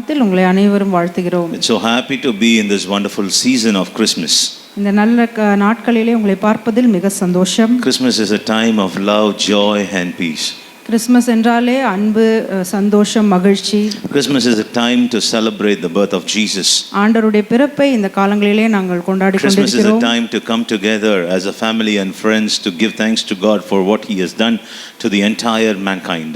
நாமத்தில் உங்களை அனைவரும் வாழ்த்துகிறோம். It's so happy to be in this wonderful season of Christmas. இந்த நல்ல நாட்களிலே உங்களை பார்ப்பதில் மிக சந்தோஷம். Christmas is a time of love, joy and peace. Christmas என்றாலே அன்பு, சந்தோஷம், மகிழ்ச்சி. Christmas is a time to celebrate the birth of Jesus. ஆண்டவருடைய பிறப்பை இந்த காலங்களிலே நாங்கள் கொண்டாடி கொண்டிருக்கிறோம். Christmas is a time to come together as a family and friends to give thanks to God for what he has done to the entire mankind.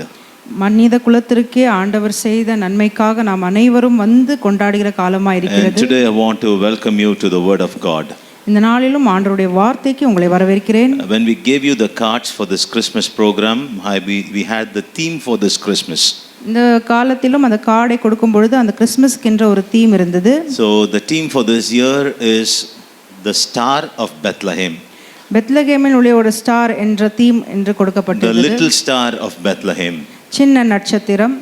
மனித குலத்திற்கே ஆண்டவர் செய்த நன்மைக்காக நாம் அனைவரும் வந்து கொண்டாடுகிற காலமாக இருக்கிறது. And today I want to welcome you to the word of God. இந்த நாளிலும் ஆண்டவருடைய வார்த்தைக்கு உங்களை வரவேற்கிறேன். When we gave you the cards for this Christmas program, we had the theme for this Christmas. இந்த காலத்திலும் அந்த கார்டை கொடுக்கும் பொழுது அந்த கிறிஸ்மஸ்க்கென்ற ஒரு தீம் இருந்தது. So the theme for this year is the Star of Bethlehem. பெத்லகேமில் உள்ள ஒரு ஸ்டார் என்ற தீம் என்று கொடுக்கப்பட்டது. The little star of Bethlehem. சின்ன நட்சத்திரம்.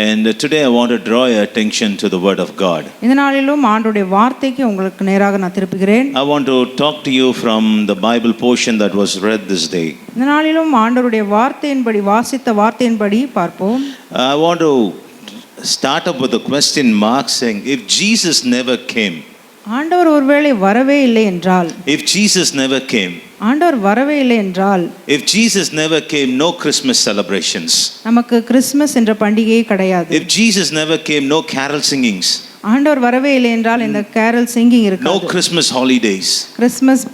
And today I want to draw your attention to the word of God. இந்த நாளிலும் ஆண்டவருடைய வார்த்தைக்கு உங்களுக்கு நேராக நான் திருப்புகிறேன். I want to talk to you from the Bible portion that was read this day. இந்த நாளிலும் ஆண்டவருடைய வார்த்தையின்படி வாசித்த வார்த்தையின்படி பார்ப்போம். I want to start up with a question mark saying, if Jesus never came, ஆண்டவர் ஒருவேளை வரவே இல்லை என்றால், if Jesus never came, ஆண்டவர் வரவே இல்லை என்றால், if Jesus never came, no Christmas celebrations. நமக்கு கிறிஸ்மஸ் என்ற பண்டிகையே கிடையாது. If Jesus never came, no carol singings. ஆண்டவர் வரவே இல்லை என்றால் இந்த கேரல் சிங்கிங் இருக்காது. No Christmas holidays. கிறிஸ்மஸ்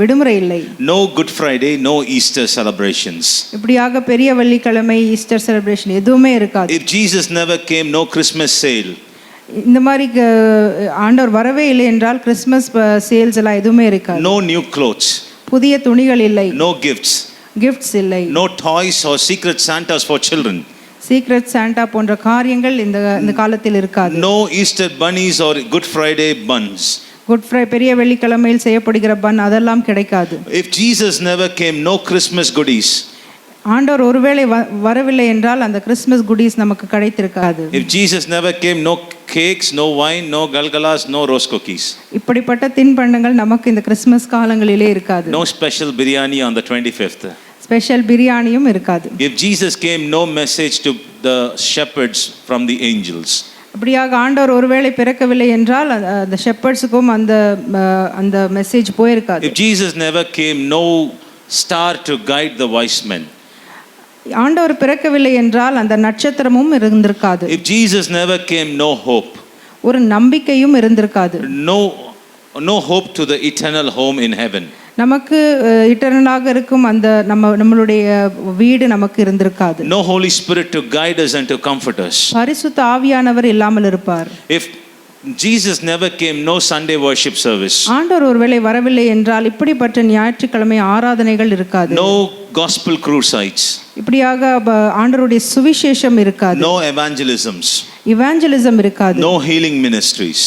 விடுமுறை இல்லை. No Good Friday, no Easter celebrations. இப்படியாக பெரிய வெள்ளிக்கிழமை, ஈஸ்டர் செலிப்ரேஷன் எதுவுமே இருக்காது. If Jesus never came, no Christmas sale. இந்த மாதிரி ஆண்டவர் வரவே இல்லை என்றால் கிறிஸ்மஸ் சேல்ஸ் எல்லாம் எதுவுமே இருக்காது. No new clothes. புதிய துணிகள் இல்லை. No gifts. கிஃப்ட்ஸ் இல்லை. No toys or secret Santas for children. Secret Santa போன்ற காரியங்கள் இந்த காலத்தில் இருக்காது. No Easter bunnies or Good Friday buns. Good Friday பெரிய வெள்ளிக்கிழமையில் செய்யப்படுகிற பன் அதெல்லாம் கிடைக்காது. If Jesus never came, no Christmas goodies. ஆண்டவர் ஒருவேளை வரவில்லை என்றால் அந்த கிறிஸ்மஸ் குடீஸ் நமக்கு கிடைத்திருக்காது. If Jesus never came, no cakes, no wine, no galgalas, no rose cookies. இப்படிப்பட்ட தின்பண்டங்கள் நமக்கு இந்த கிறிஸ்மஸ் காலங்களிலே இருக்காது. No special biryani on the 25th. Special பிரியாணியும் இருக்காது. If Jesus came, no message to the shepherds from the angels. அப்படியாக ஆண்டவர் ஒருவேளை பிறக்கவில்லை என்றால் அந்த ஷெப்பர்ட்ஸுக்கும் அந்த message போயிருக்காது. If Jesus never came, no star to guide the wise men. ஆண்டவர் பிறக்கவில்லை என்றால் அந்த நட்சத்திரமும் இருந்திருக்காது. If Jesus never came, no hope. ஒரு நம்பிக்கையும் இருந்திருக்காது. No hope to the eternal home in heaven. நமக்கு இட்டர்னலாக இருக்கும் அந்த நம்மளுடைய வீடு நமக்கு இருந்திருக்காது. No Holy Spirit to guide us and to comfort us. பரிசுத்த ஆவியானவர் இல்லாமல் இருப்பார். If Jesus never came, no Sunday worship service. ஆண்டவர் ஒருவேளை வரவில்லை என்றால் இப்படிப்பட்ட ஞாயிற்றுக்கிழமை ஆராதனைகள் இருக்காது. No gospel crusades. இப்படியாக ஆண்டவருடைய சுவிசேஷம் இருக்காது. No evangelisms. இவாஞ்சலிசம் இருக்காது. No healing ministries.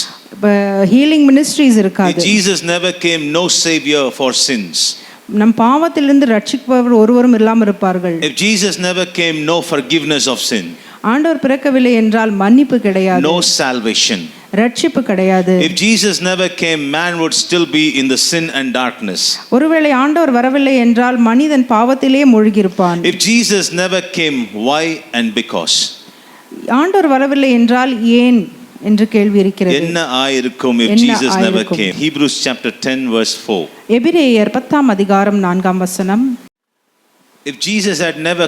Healing ministries இருக்காது. If Jesus never came, no savior for sins. நம் பாவத்திலிருந்து ரட்சிப்பவர் ஒருவரும் இல்லாமல் இருப்பார்கள். If Jesus never came, no forgiveness of sin. ஆண்டவர் பிறக்கவில்லை என்றால் மன்னிப்பு கிடையாது. No salvation. ரட்சிப்பு கிடையாது. If Jesus never came, man would still be in the sin and darkness. ஒருவேளை ஆண்டவர் வரவில்லை என்றால் மனிதன் பாவத்திலே மூழ்கியிருப்பான். If Jesus never came, why and because? ஆண்டவர் வரவில்லை என்றால் ஏன் என்று கேள்வி இருக்கிறது. என்ன ஆயிருக்கும் if Jesus never came? Hebrews chapter 10 verse 4. எபிரேயர் 10ஆம் அதிகாரம் 4ஆம் வசனம். If Jesus had never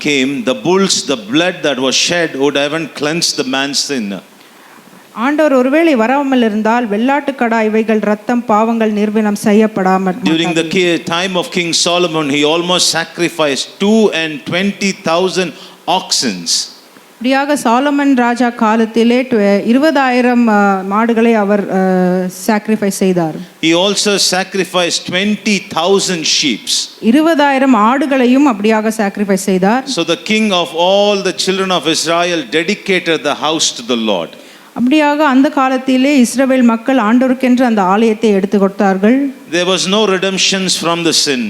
came, the bulls, the blood that was shed would haven't cleansed the man's sin. ஆண்டவர் ஒருவேளை வராமல் இருந்தால் வெள்ளாட்டுக்கடா இவைகள் ரத்தம் பாவங்கள் நிர்வினம் செய்யப்படாமல். During the time of King Solomon, he almost sacrificed 220,000 oxen. இப்படியாக சாலமன் ராஜா காலத்திலே 20,000 மாடுகளை அவர் சாக்ரிஃபைஸ் செய்தார். He also sacrificed 20,000 sheep. 20,000 ஆடுகளையும் அப்படியாக சாக்ரிஃபைஸ் செய்தார். So the king of all the children of Israel dedicated the house to the Lord. அப்படியாக அந்த காலத்திலே இஸ்ரவேல் மக்கள் ஆண்டவருக்கென்று அந்த ஆலயத்தை எடுத்து கொடுத்தார்கள். There was no redemptions from the sin.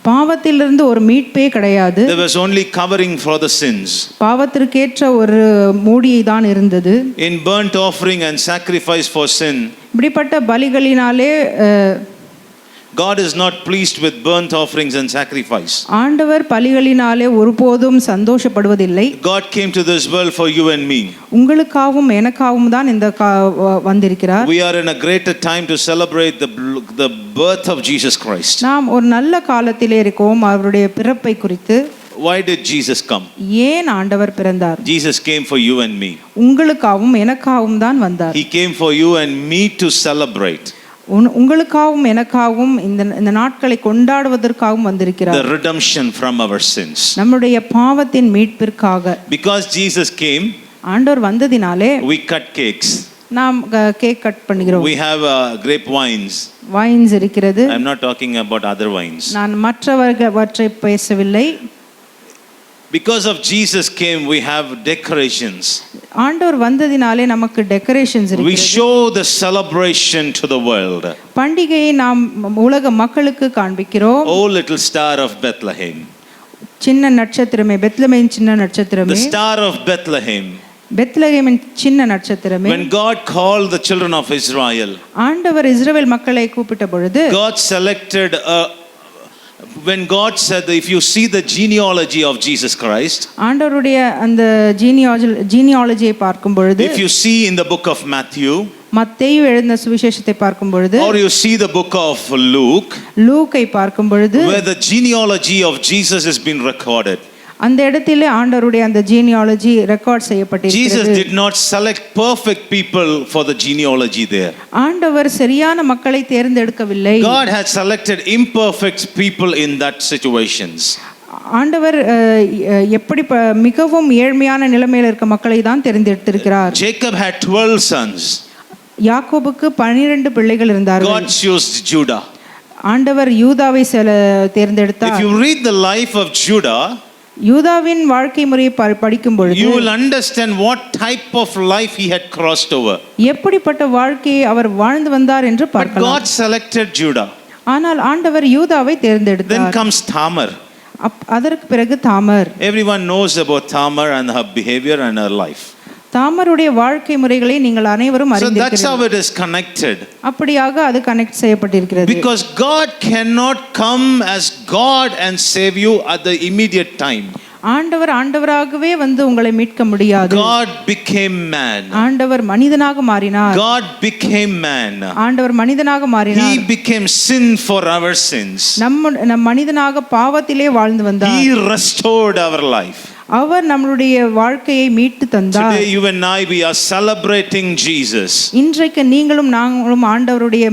பாவத்திலிருந்து ஒரு மீட்பே கிடையாது. There was only covering for the sins. பாவத்திற்கேற்ற ஒரு மூடியை தான் இருந்தது. In burnt offering and sacrifice for sin, இப்படிப்பட்ட பலிகளினாலே God is not pleased with burnt offerings and sacrifice. ஆண்டவர் பலிகளினாலே ஒருபோதும் சந்தோஷப்படுவதில்லை. God came to this world for you and me. உங்களுக்காகவும் எனக்காகவும் தான் இந்த வந்திருக்கிறார். We are in a greater time to celebrate the birth of Jesus Christ. நாம் ஒரு நல்ல காலத்திலே இருக்கோம் அவருடைய பிறப்பை குறித்து. Why did Jesus come? ஏன் ஆண்டவர் பிறந்தார்? Jesus came for you and me. உங்களுக்காகவும் எனக்காகவும் தான் வந்தார். He came for you and me to celebrate. உங்களுக்காகவும் எனக்காகவும் இந்த நாட்களை கொண்டாடுவதற்காகவும் வந்திருக்கிறார். The redemption from our sins. நம்முடைய பாவத்தின் மீட்பிற்காக. Because Jesus came, ஆண்டவர் வந்ததினாலே we cut cakes. நாம் கேக் கட் பண்ணுகிறோம். We have grape wines. Wines இருக்கிறது. I am not talking about other wines. நான் மற்றவற்றை பேசவில்லை. Because of Jesus came, we have decorations. ஆண்டவர் வந்ததினாலே நமக்கு டெக்கரேஷன்ஸ் We இருக்கிறது. show the celebration to the world. பண்டிகையை நாம் உலக மக்களுக்கு காண்பிக்கிறோம். Oh little star of Bethlehem. சின்ன நட்சத்திரமே, பெத்லகேமின் சின்ன நட்சத்திரமே. The star of Bethlehem. பெத்லகேமின் சின்ன நட்சத்திரமே. When God called the children of Israel, ஆண்டவர் இஸ்ரவேல் மக்களை கூப்பிட்ட பொழுது God selected when God said that if you see the genealogy of Jesus Christ, ஆண்டவருடைய அந்த ஜீனியாலஜியை பார்க்கும் பொழுது, if you see in the book of Matthew, மத்தேயு எழுதின சுவிசேஷத்தை பார்க்கும் பொழுது, or you see the book of Luke, லூக்கை பார்க்கும் பொழுது, where the genealogy of Jesus has been recorded, அந்த இடத்திலே ஆண்டவருடைய அந்த ஜீனியாலஜி ரெக்கார்ட் செய்யப்பட்டிருக்கிறது. Jesus did not select perfect people for the genealogy there. ஆண்டவர் சரியான மக்களை தேர்ந்தெடுக்கவில்லை. God had selected imperfect people in that situations. ஆண்டவர் எப்படி மிகவும் ஏழ்மையான நிலைமையில் இருக்க மக்களை தான் தேர்ந்தெடுத்திருக்கிறார். Jacob had 12 sons. யாக்கோபுக்கு 12 பிள்ளைகள் இருந்தார்கள். God chose Judah. ஆண்டவர் யூதாவை தேர்ந்தெடுத்தார். If you read the life of Judah, யூதாவின் வாழ்க்கை முறையை படிக்கும் பொழுது you will understand what type of life he had crossed over. எப்படிப்பட்ட வாழ்க்கையை அவர் வாழ்ந்து வந்தார் என்று But பார்க்கலாம். God selected Judah. ஆனால் ஆண்டவர் யூதாவை தேர்ந்தெடுத்தார். Then comes Tamar. அதற்கு பிறகு தாமர். Everyone knows about Tamar and her behavior and her life. தாமருடைய வாழ்க்கை முறைகளை நீங்கள் அனைவரும் So that's அறிந்திருக்கிறீர்கள். how it is connected. அப்படியாக அது கனெக்ட் செய்யப்பட்டிருக்கிறது. Because God cannot come as God and save you at the immediate time. ஆண்டவராகவே வந்து உங்களை மீட்க முடியாது. God became man. ஆண்டவர் மனிதனாக மாறினார். God became man. ஆண்டவர் மனிதனாக மாறினார். He became sin for our sins. நம் மனிதனாக பாவத்திலே வாழ்ந்து வந்தார். He restored our life. அவர் நம்மளுடைய வாழ்க்கையை மீட்டு தந்தார். Today you and I, we are celebrating Jesus. இன்றைக்கு நீங்களும் நாங்களும் ஆண்டவருடைய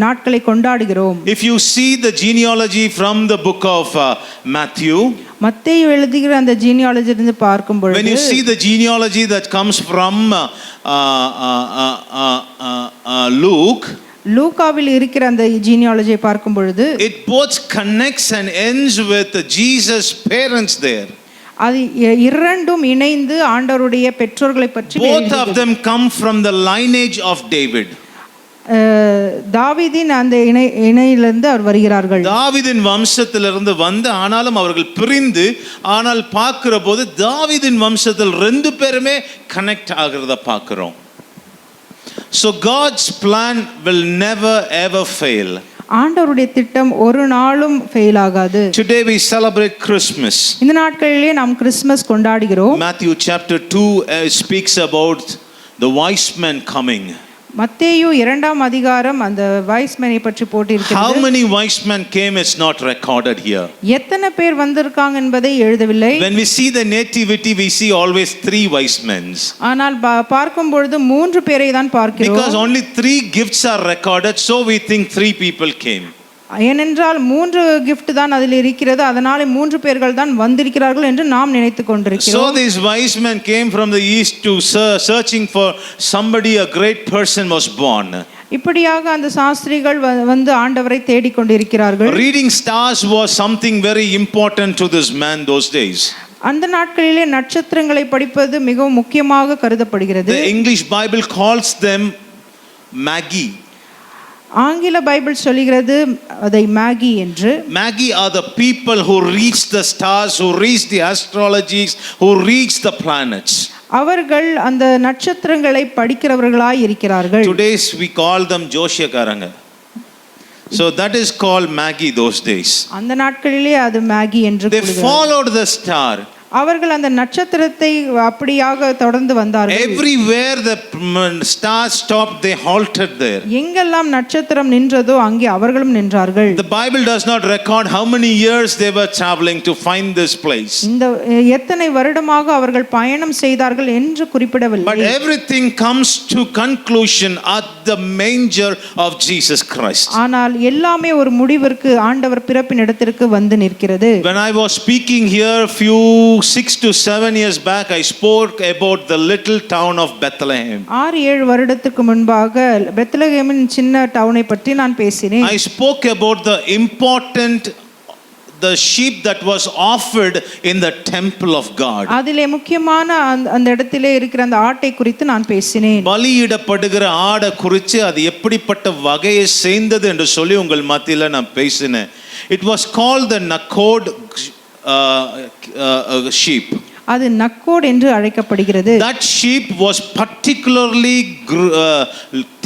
நாட்களை கொண்டாடுகிறோம். If you see the genealogy from the book of Matthew, மத்தேயு எழுதுகிற அந்த ஜீனியாலஜி இருந்து பார்க்கும் பொழுது, when you see the genealogy that comes from Luke, லூக்காவில் இருக்கிற அந்த ஜீனியாலஜியை பார்க்கும் பொழுது, it both connects and ends with Jesus' parents there. அது இரண்டும் இணைந்து ஆண்டவருடைய பெற்றோர்களை பற்றி Both of them come from the lineage of David. தாவீதின் அந்த இணையிலிருந்து அவர் வருகிறார்கள். தாவீதின் வம்சத்திலிருந்து வந்து ஆனாலும் அவர்கள் பிரிந்து, ஆனால் பார்க்கிற போது தாவீதின் வம்சத்தில் ரெண்டு பேருமே கனெக்ட் ஆகிறத பார்க்கிறோம். So God's plan will never ever fail. ஆண்டவருடைய திட்டம் ஒரு நாளும் ஃபெயில் ஆகாது. Today we celebrate Christmas. இந்த நாட்களிலே நாம் கிறிஸ்மஸ் கொண்டாடுகிறோம். Matthew chapter 2 speaks about the wise men coming. மத்தேயு 2ஆம் அதிகாரம் அந்த வைஸ்மேனை பற்றி போட்டிருக்கிறது. How many wise men came is not recorded here. எத்தனை பேர் வந்திருக்காங்க என்பதை எழுதவில்லை. When we see the nativity, we see always 3 wise men. ஆனால் பார்க்கும் பொழுது 3 பேரை தான் பார்க்கிறோம். Because only 3 gifts are recorded, so we think 3 people came. ஏனென்றால் 3 gift தான் அதில் இருக்கிறது, அதனால 3 பேர்கள் தான் வந்திருக்கிறார்கள் என்று நாம் நினைத்துக் கொண்டிருக்கிறோம். So these wise men came from the east to searching for somebody, a great person was born. இப்படியாக அந்த சாஸ்திரிகள் வந்து ஆண்டவரை தேடிக் கொண்டிருக்கிறார்கள். Reading stars was something very important to this man those days. அந்த நாட்களிலே நட்சத்திரங்களை படிப்பது மிகவும் முக்கியமாக கருதப்படுகிறது. The English Bible calls them magi. ஆங்கில பைபிள் சொல்கிறது அதை மேகி என்று. Magi are the people who reach the stars, who reach the astrologies, who reach the planets. அவர்கள் அந்த நட்சத்திரங்களை படிக்கிறவர்களாய் இருக்கிறார்கள். Today we call them ஜோசியக்காரங்க. So that is called Maggie those days. அந்த நாட்களிலே அது மேகி என்று They followed the star. அவர்கள் அந்த நட்சத்திரத்தை அப்படியாக தொடர்ந்து வந்தார்கள். Everywhere the star stopped, they halted there. எங்கெல்லாம் நட்சத்திரம் நின்றதோ அங்கே அவர்களும் நின்றார்கள். The Bible does not record how many years they were traveling to find this place. இந்த எத்தனை வருடமாக அவர்கள் பயணம் செய்தார்கள் என்று குறிப்பிடவில்லை. But everything comes to conclusion at the manger of Jesus Christ. ஆனால் எல்லாமே ஒரு முடிவிற்கு ஆண்டவர் பிறப்பின் இடத்திற்கு வந்து நிற்கிறது. When I was speaking here few 6 to 7 years back, I spoke about the little town of Bethlehem. 6-7 வருடத்துக்கு முன்பாக பெத்லகேமின் சின்ன டவுனை பற்றி நான் பேசினேன். I spoke about the sheep that was offered in the temple of God. அதிலே முக்கியமான அந்த இடத்திலே இருக்கிற அந்த ஆட்டை குறித்து நான் பேசினேன். பலியிடப்படுகிற ஆடை குறித்து அது எப்படிப்பட்ட வகையை சேர்ந்தது என்று சொல்லி உங்கள் மத்தியில் நான் பேசினேன். It was called the Nakod sheep. அது நக்கோட் என்று அழைக்கப்படுகிறது. That sheep was particularly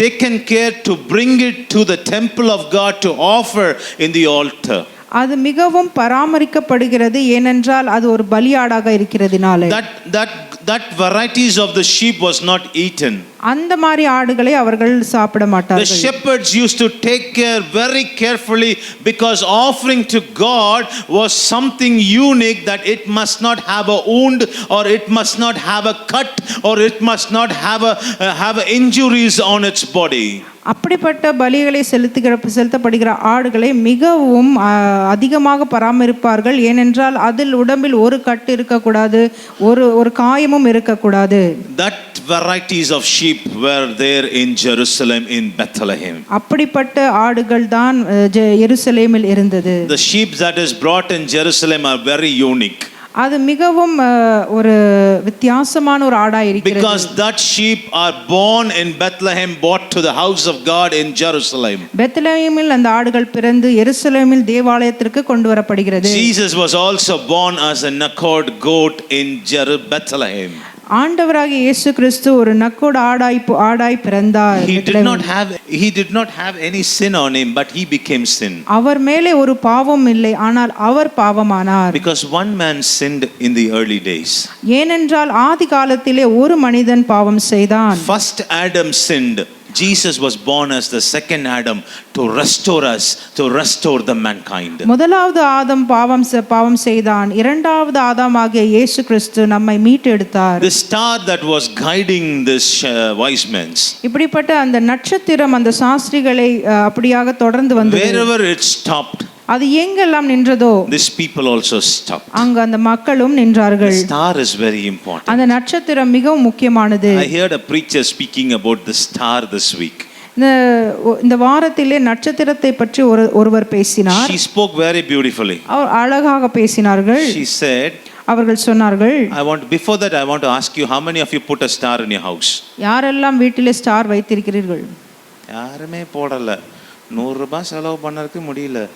taken care to bring it to the temple of God to offer in the altar. அது மிகவும் பராமரிக்கப்படுகிறது ஏனென்றால் அது ஒரு பலியாடாக இருக்கிறதுனால. That varieties of the sheep was not eaten. அந்த மாதிரி ஆடுகளை அவர்கள் சாப்பிட மாட்டார்கள். The shepherds used to take care very carefully because offering to God was something unique, that it must not have a wound or it must not have a cut or it must not have injuries on its body. அப்படிப்பட்ட பலிகளை செலுத்தப்படுகிற ஆடுகளை மிகவும் அதிகமாக பராமரிப்பார்கள். ஏனென்றால் அதில் உடம்பில் ஒரு கட்டு இருக்கக்கூடாது, ஒரு காயமும் இருக்கக்கூடாது. That varieties of sheep were there in Jerusalem, in Bethlehem. அப்படிப்பட்ட ஆடுகள் தான் எருசலேமில் இருந்தது. The sheep that is brought in Jerusalem are very unique. அது மிகவும் ஒரு வித்தியாசமான ஒரு ஆடா இருக்கிறது. Because that sheep are born in Bethlehem, brought to the house of God in Jerusalem. பெத்லகேமில் அந்த ஆடுகள் பிறந்து எருசலேமில் தேவாலயத்திற்கு கொண்டு வரப்படுகிறது. Jesus was also born as a Nakod goat in Bethlehem. ஆண்டவராகிய இயேசு கிறிஸ்து ஒரு நக்கோடு ஆடாய் பிறந்தார். He did not have any sin on him, but he became sin. அவர் மேலே ஒரு பாவம் இல்லை, ஆனால் அவர் பாவமானார். Because one man sinned in the early days. ஏனென்றால் ஆதி காலத்திலே ஒரு மனிதன் பாவம் செய்தான். First Adam sinned. Jesus was born as the second Adam to restore us, to restore the mankind. முதலாவது ஆதாம் பாவம் செய்தான். இரண்டாவது ஆதாமாகிய இயேசு கிறிஸ்து நம்மை மீட்டெடுத்தார். The star that was guiding this wise men, இப்படிப்பட்ட அந்த நட்சத்திரம் அந்த சாஸ்திரிகளை அப்படியாக தொடர்ந்து வந்தது. wherever it stopped, அது எங்கெல்லாம் நின்றதோ these people also stopped. அங்க அந்த மக்களும் நின்றார்கள். The star is very important. அந்த நட்சத்திரம் மிகவும் முக்கியமானது. I heard a preacher speaking about the star this week. இந்த வாரத்திலே நட்சத்திரத்தை பற்றி ஒருவர் பேசினார். She spoke very beautifully. அவர் அழகாக பேசினார்கள். She said, அவர்கள் சொன்னார்கள், before that I want to ask you, how many of you put a star in your house? யாரெல்லாம் வீட்டிலே ஸ்டார் வைத்திருக்கிறீர்கள்? யாருமே போடல. 100 ரூபாய் செலவு பண்ணறதுக்கு முடியல.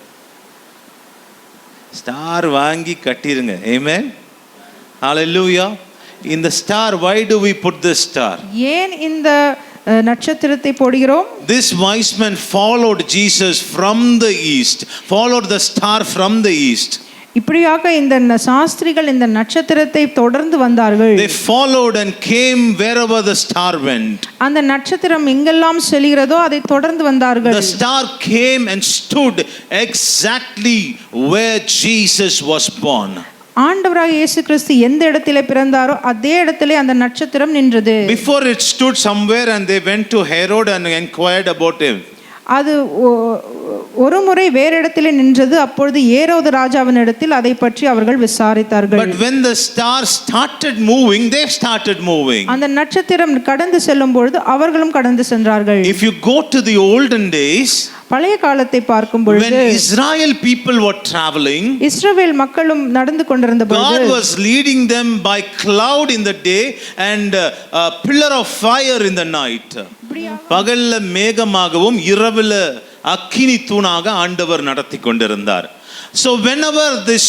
ஸ்டார் வாங்கி கட்டிருங்க. Amen. Hallelujah. In the star, why do we put this star? ஏன் இந்த நட்சத்திரத்தை போடுகிறோம்? This wise man followed Jesus from the east, followed the star from the east. இப்படியாக இந்த சாஸ்திரிகள் இந்த நட்சத்திரத்தை தொடர்ந்து வந்தார்கள். They followed and came wherever the star went. அந்த நட்சத்திரம் எங்கெல்லாம் செல்கிறதோ அதை தொடர்ந்து வந்தார்கள். The star came and stood exactly where Jesus was born. ஆண்டவராகிய இயேசு கிறிஸ்து எந்த இடத்திலே பிறந்தாரோ அதே இடத்திலே அந்த நட்சத்திரம் நின்றது. Before it stood somewhere and they went to Herod and inquired about him. அது ஒரு முறை வேறு இடத்திலே நின்றது. அப்பொழுது ஏரோது ராஜாவின் இடத்தில் அதை பற்றி அவர்கள் விசாரித்தார்கள். But when the star started moving, they started moving. அந்த நட்சத்திரம் கடந்து செல்லும் பொழுது அவர்களும் கடந்து சென்றார்கள். If you go to the olden days, பழைய காலத்தை பார்க்கும் பொழுது when Israel people were traveling, இஸ்ரவேல் மக்களும் நடந்து கொண்டிருந்த பொழுது God was leading them by cloud in the day and a pillar of fire in the night. பகல்ல மேகமாகவும் இரவுல அக்கினி தூணாக ஆண்டவர் நடத்தி கொண்டிருந்தார். So whenever this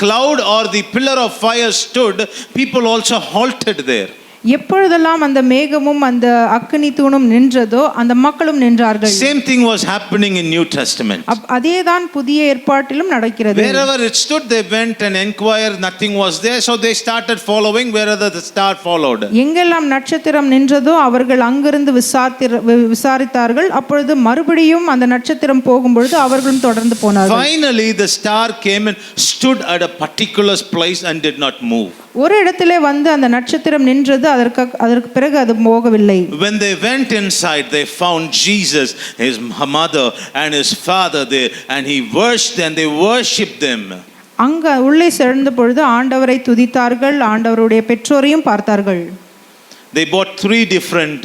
cloud or the pillar of fire stood, people also halted there. எப்பொழுதெல்லாம் அந்த மேகமும் அந்த அக்கினி தூணும் நின்றதோ அந்த மக்களும் நின்றார்கள். Same thing was happening in New Testament. அதேதான் புதிய ஏற்பாட்டிலும் நடக்கிறது. Wherever it stood, they went and inquired. Nothing was there, so they started following wherever the star followed. எங்கெல்லாம் நட்சத்திரம் நின்றதோ அவர்கள் அங்கிருந்து விசாரித்தார்கள். அப்பொழுது மறுபடியும் அந்த நட்சத்திரம் போகும்பொழுது அவர்களும் தொடர்ந்து போனார்கள். Finally, the star came and stood at a particular place and did not move. ஒரு இடத்திலே வந்து அந்த நட்சத்திரம் நின்றது. அதற்கு பிறகு அது போகவில்லை. When they went inside, they found Jesus, his mother and his father there, and he worshipped and they worshipped them. அங்க உள்ளே சென்ற பொழுது ஆண்டவரை துதித்தார்கள். ஆண்டவருடைய பெற்றோரையும் பார்த்தார்கள். They bought 3 different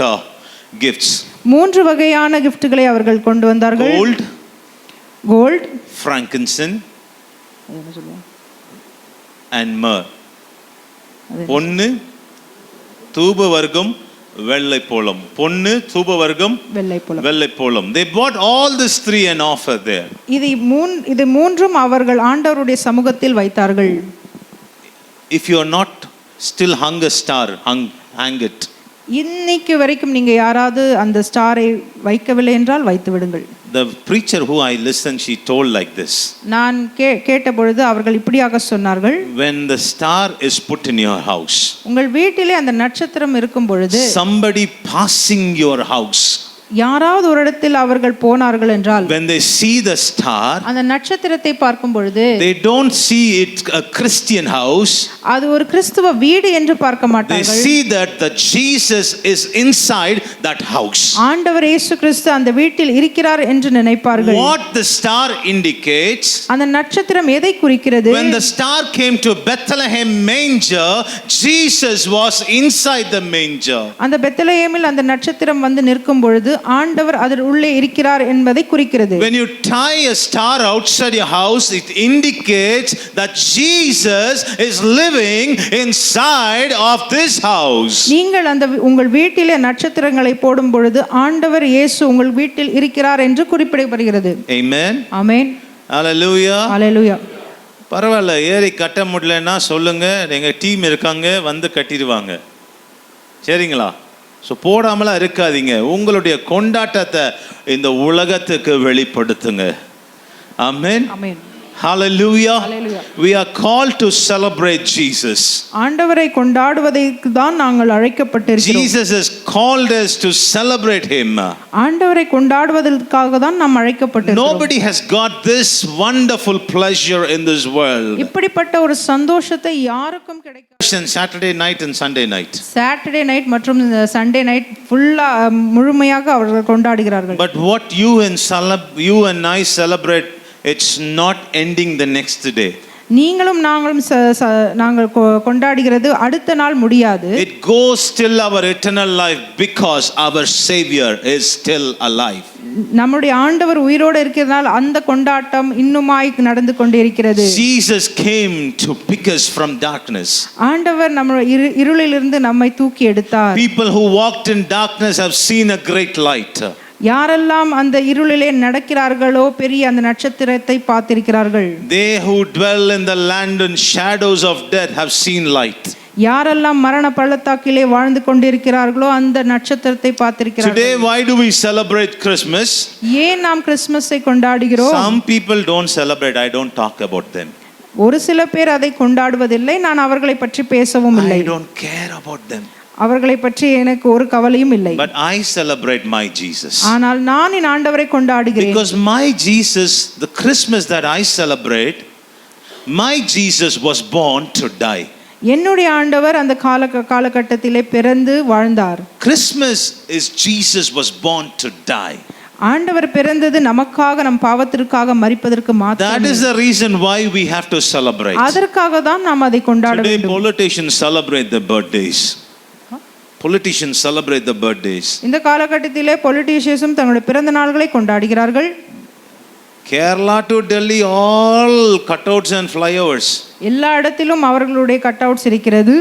gifts. 3 வகையான கிஃப்ட்களை அவர்கள் கொண்டு வந்தார்கள். Gold, frankincense and myrrh. பொன்னு, தூப வர்க்கம், வெள்ளைப்போளம். பொன்னு, தூப வர்க்கம், வெள்ளைப்போளம். They bought all these 3 and offered there. இது மூன்றும் அவர்கள் ஆண்டவருடைய சமூகத்தில் வைத்தார்கள். If you are not still hung a star, hang it. இன்னைக்கு வரைக்கும் நீங்க யாராவது அந்த ஸ்டாரை வைக்கவில்லை என்றால் வைத்து விடுங்கள். The preacher who I listened, she told like this. நான் கேட்ட பொழுது அவர்கள் இப்படியாக சொன்னார்கள். When the star is put in your house, உங்கள் வீட்டிலே அந்த நட்சத்திரம் இருக்கும் பொழுது, somebody passing your house, யாராவது ஒரு இடத்தில் அவர்கள் போனார்கள் என்றால், when they see the star, அந்த நட்சத்திரத்தை பார்க்கும் பொழுது, they don't see it a Christian house. அது ஒரு கிறிஸ்துவ வீடு என்று பார்க்க மாட்டார்கள். They see that the Jesus is inside that house. ஆண்டவர் இயேசு கிறிஸ்து அந்த வீட்டில் இருக்கிறார் என்று நினைப்பார்கள். What the star indicates, அந்த நட்சத்திரம் எதை குறிக்கிறது? when the star came to Bethlehem manger, Jesus was inside the manger. அந்த பெத்லகேமில் அந்த நட்சத்திரம் வந்து நிற்கும் பொழுது ஆண்டவர் அதன் உள்ளே இருக்கிறார் என்பதை குறிக்கிறது. When you tie a star outside your house, it indicates that Jesus is living inside of this house. நீங்கள் அந்த உங்கள் வீட்டிலே நட்சத்திரங்களை போடும் பொழுது ஆண்டவர் இயேசு உங்கள் வீட்டில் இருக்கிறார் என்று குறிப்பிடப்படுகிறது. Amen. ஆமென். Hallelujah. Hallelujah. பரவாயில்ல, ஏறி கட்ட முடியலன்னா சொல்லுங்க, எங்க டீம் இருக்காங்க, வந்து கட்டிடுவாங்க. சரிங்களா? ஸோ போடாமலாம் இருக்காதீங்க. உங்களுடைய கொண்டாட்டத்தை இந்த உலகத்துக்கு வெளிப்படுத்துங்க. ஆமென். ஆமென். Hallelujah. Hallelujah. We are called to celebrate Jesus. ஆண்டவரை கொண்டாடுவதற்கு தான் நாங்கள் அழைக்கப்பட்டிருக்கிறோம். Jesus has called us to celebrate him. ஆண்டவரை கொண்டாடுவதற்காக தான் நாம் அழைக்கப்பட்டிருக்கிறோம். Nobody has got this wonderful pleasure in this world. இப்படிப்பட்ட ஒரு சந்தோஷத்தை யாருக்கும் கிடைக்காது. Saturday night and Sunday night. Saturday night மற்றும் சண்டே நைட் ஃபுல்லா முழுமையாக அவர்கள் கொண்டாடுகிறார்கள். But what you and I celebrate, it's not ending the next day. நீங்களும் நாங்கள் கொண்டாடுகிறது அடுத்த நாள் முடியாது. It goes till our eternal life because our Savior is still alive. நம்முடைய ஆண்டவர் உயிரோடு இருக்கிறதால் அந்த கொண்டாட்டம் இன்னுமாய் நடந்து கொண்டிருக்கிறது. Jesus came to pick us from darkness. ஆண்டவர் நம்ம இருளிலிருந்து நம்மை தூக்கி எடுத்தார். People who walked in darkness have seen a great light. யாரெல்லாம் அந்த இருளிலே நடக்கிறார்களோ பெரிய அந்த நட்சத்திரத்தை பார்த்திருக்கிறார்கள். They who dwell in the land and shadows of death have seen light. யாரெல்லாம் மரண பள்ளத்தாக்கிலே வாழ்ந்து கொண்டிருக்கிறார்களோ அந்த நட்சத்திரத்தை பார்த்திருக்கிறார்கள். Today why do we celebrate Christmas? ஏன் நாம் கிறிஸ்மஸை கொண்டாடுகிறோம்? Some people don't celebrate. I don't talk about them. ஒரு சில பேர் அதை கொண்டாடுவதில்லை. நான் அவர்களை பற்றி பேசவும் இல்லை. I don't care about them. அவர்களை பற்றி எனக்கு ஒரு கவலையும் இல்லை. But I celebrate my Jesus. ஆனால் நான் என் ஆண்டவரை கொண்டாடுகிறேன். Because my Jesus, the Christmas that I celebrate, my Jesus was born to die. என்னுடைய ஆண்டவர் அந்த காலகட்டத்திலே பிறந்து வாழ்ந்தார். Christmas is Jesus was born to die. ஆண்டவர் பிறந்தது நமக்காக, நம் பாவத்திற்காக மரிப்பதற்கு மாத்திரமே. That is the reason why we have to celebrate. அதற்காக தான் நாம் அதை கொண்டாட வேண்டும். Today politicians celebrate their birthdays. Politicians celebrate the birthdays. இந்த காலகட்டத்திலே பொலிட்டீஷியன்ஸும் தங்களுடைய பிறந்த நாள்களை கொண்டாடுகிறார்கள். Kerala to Delhi, all cutouts and flyovers. எல்லா இடத்திலும் அவர்களுடைய கட்அவுட்ஸ் இருக்கிறது.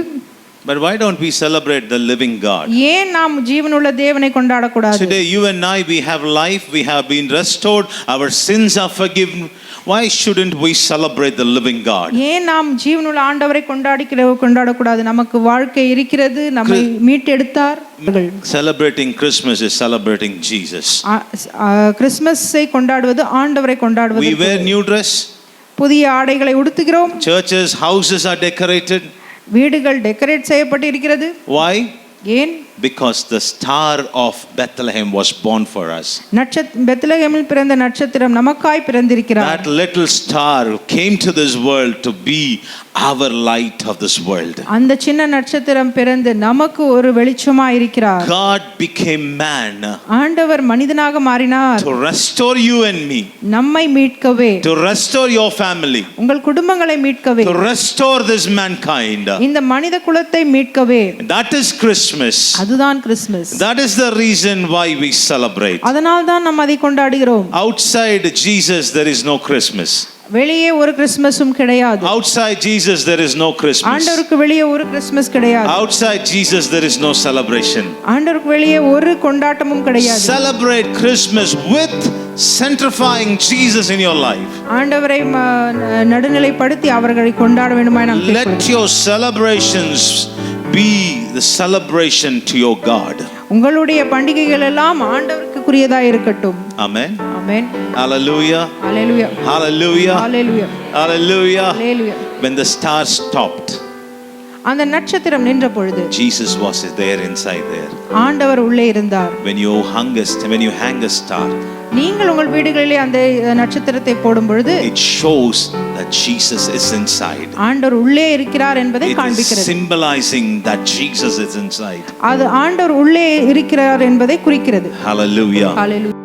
But why don't we celebrate the living God? ஏன் நாம் ஜீவனுள்ள தேவனை கொண்டாடக்கூடாது? Today, you and I, we have life, we have been restored, our sins are forgiven. Why shouldn't we celebrate the living God? ஏன் நாம் ஜீவனுள்ள ஆண்டவரை கொண்டாடக்கூடாது? நமக்கு வாழ்க்கை இருக்கிறது, நம்மை மீட்டெடுத்தார். Celebrating Christmas is celebrating Jesus. கிறிஸ்மஸை கொண்டாடுவது ஆண்டவரை கொண்டாடுவது. We wear new dress. புதிய ஆடைகளை உடுத்துகிறோம். Churches, houses are decorated. வீடுகள் டெக்கரேட் செய்யப்பட்டு இருக்கிறது. Why? ஏன்? Because the star of Bethlehem was born for us. பெத்லகேமில் பிறந்த நட்சத்திரம் நமக்காய் பிறந்திருக்கிறார். That little star came to this world to be our light of this world. அந்த சின்ன நட்சத்திரம் பிறந்து நமக்கு ஒரு வெளிச்சமாய் இருக்கிறார். God became man. ஆண்டவர் மனிதனாக மாறினார். To restore you and me. நம்மை மீட்கவே. To restore your family. உங்கள் குடும்பங்களை மீட்கவே. To restore this mankind. இந்த மனித குலத்தை மீட்கவே. That is Christmas. அதுதான் Christmas. That is the reason why we celebrate. அதனால் தான் நாம் அதை கொண்டாடுகிறோம். Outside Jesus there is no Christmas. வெளியே ஒரு கிறிஸ்மஸும் கிடையாது. Outside Jesus there is no Christmas. ஆண்டவருக்கு வெளியே ஒரு கிறிஸ்மஸ் கிடையாது. Outside Jesus there is no celebration. ஆண்டவருக்கு வெளியே ஒரு கொண்டாட்டமும் கிடையாது. Celebrate Christmas with centrifying Jesus in your life. ஆண்டவரை நடுநிலைப்படுத்தி அவர்களை கொண்டாட வேண்டுமாய் நாம் கேட்கிறோம். Let your celebrations be the celebration to your God. உங்களுடைய பண்டிகைகள் எல்லாம் ஆண்டவருக்குரியதா இருக்கட்டும். Amen. Amen. Hallelujah. Hallelujah. Hallelujah. Hallelujah. Hallelujah. Hallelujah. When the star stopped, அந்த நட்சத்திரம் நின்ற பொழுது Jesus was there inside there. ஆண்டவர் உள்ளே இருந்தார். When you hang a star, நீங்கள் உங்கள் வீடுகளிலே அந்த நட்சத்திரத்தை போடும் பொழுது it shows that Jesus is inside. ஆண்டவர் உள்ளே இருக்கிறார் என்பதை காண்பிக்கிறது. It is symbolizing that Jesus is inside. அது ஆண்டவர் உள்ளே இருக்கிறார் என்பதை குறிக்கிறது. Hallelujah. Hallelujah.